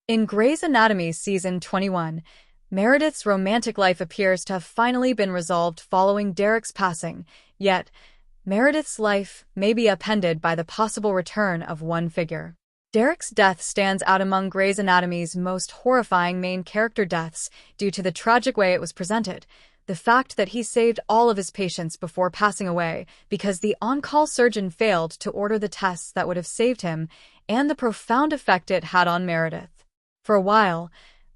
In Grey's Anatomy Season 21, Meredith's romantic life appears to have finally been resolved following Derek's passing, yet Meredith's life may be upended by the possible return of one figure. Derek's death stands out among Grey's Anatomy's most horrifying main character deaths due to the tragic way it was presented. The fact that he saved all of his patients before passing away because the on-call surgeon failed to order the tests that would have saved him, and the profound effect it had on Meredith. For a while,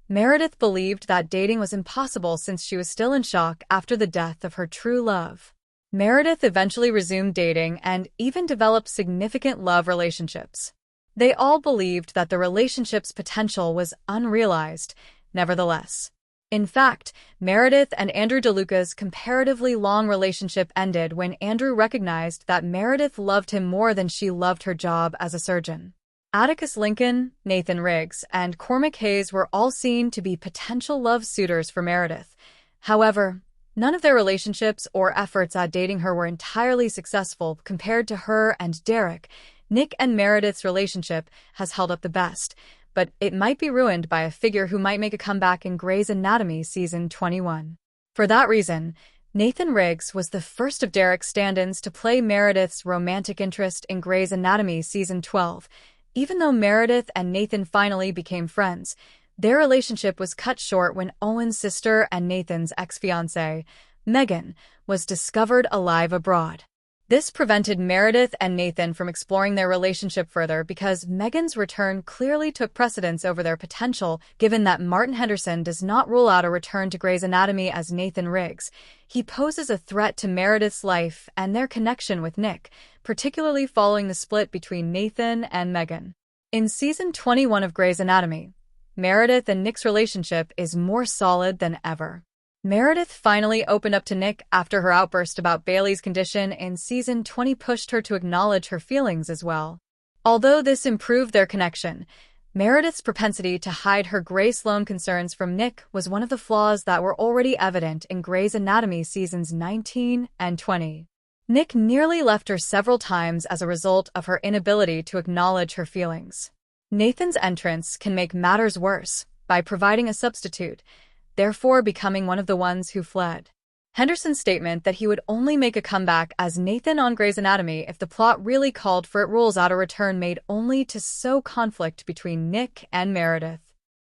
Meredith believed that dating was impossible since she was still in shock after the death of her true love. Meredith eventually resumed dating and even developed significant love relationships. They all believed that the relationship's potential was unrealized, nevertheless. In fact, Meredith and Andrew DeLuca's comparatively long relationship ended when Andrew recognized that Meredith loved him more than she loved her job as a surgeon. Atticus Lincoln, Nathan Riggs, and Cormac Hayes were all seen to be potential love suitors for Meredith. However, none of their relationships or efforts at dating her were entirely successful compared to her and Derek. Nick and Meredith's relationship has held up the best, but it might be ruined by a figure who might make a comeback in Grey's Anatomy Season 21. For that reason, Nathan Riggs was the first of Derek's stand-ins to play Meredith's romantic interest in Grey's Anatomy Season 12. Even though Meredith and Nathan finally became friends, their relationship was cut short when Owen's sister and Nathan's ex-fiancée, Megan, was discovered alive abroad. This prevented Meredith and Nathan from exploring their relationship further because Megan's return clearly took precedence over their potential, given that Martin Henderson does not rule out a return to Grey's Anatomy as Nathan Riggs. He poses a threat to Meredith's life and their connection with Nick, particularly following the split between Nathan and Megan. In Season 21 of Grey's Anatomy, Meredith and Nick's relationship is more solid than ever. Meredith finally opened up to Nick after her outburst about Bailey's condition in Season 20 pushed her to acknowledge her feelings as well. Although this improved their connection, Meredith's propensity to hide her Grey Sloane concerns from Nick was one of the flaws that were already evident in Grey's Anatomy Seasons 19 and 20. Nick nearly left her several times as a result of her inability to acknowledge her feelings. Nathan's entrance can make matters worse by providing a substitute, therefore becoming one of the ones who fled. Henderson's statement that he would only make a comeback as Nathan on Grey's Anatomy if the plot really called for it rules out a return made only to sow conflict between Nick and Meredith.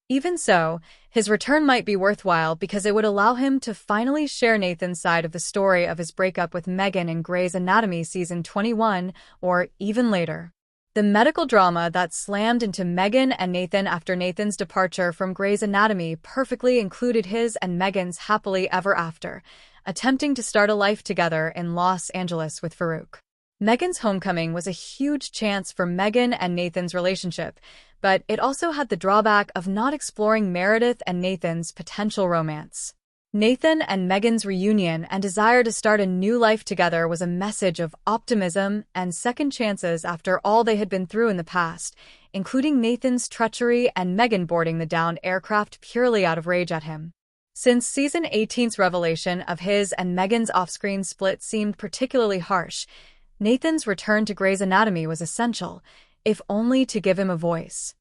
Even so, his return might be worthwhile because it would allow him to finally share Nathan's side of the story of his breakup with Megan in Grey's Anatomy Season 21, or even later. The medical drama that slammed into Megan and Nathan after Nathan's departure from Grey's Anatomy perfectly included his and Megan's happily ever after, attempting to start a life together in Los Angeles with Farouk. Megan's homecoming was a huge chance for Megan and Nathan's relationship, but it also had the drawback of not exploring Meredith and Nathan's potential romance. Nathan and Megan's reunion and desire to start a new life together was a message of optimism and second chances after all they had been through in the past, including Nathan's treachery and Megan boarding the downed aircraft purely out of rage at him. Since Season 18's revelation of his and Megan's off-screen split seemed particularly harsh, Nathan's return to Grey's Anatomy was essential, if only to give him a voice.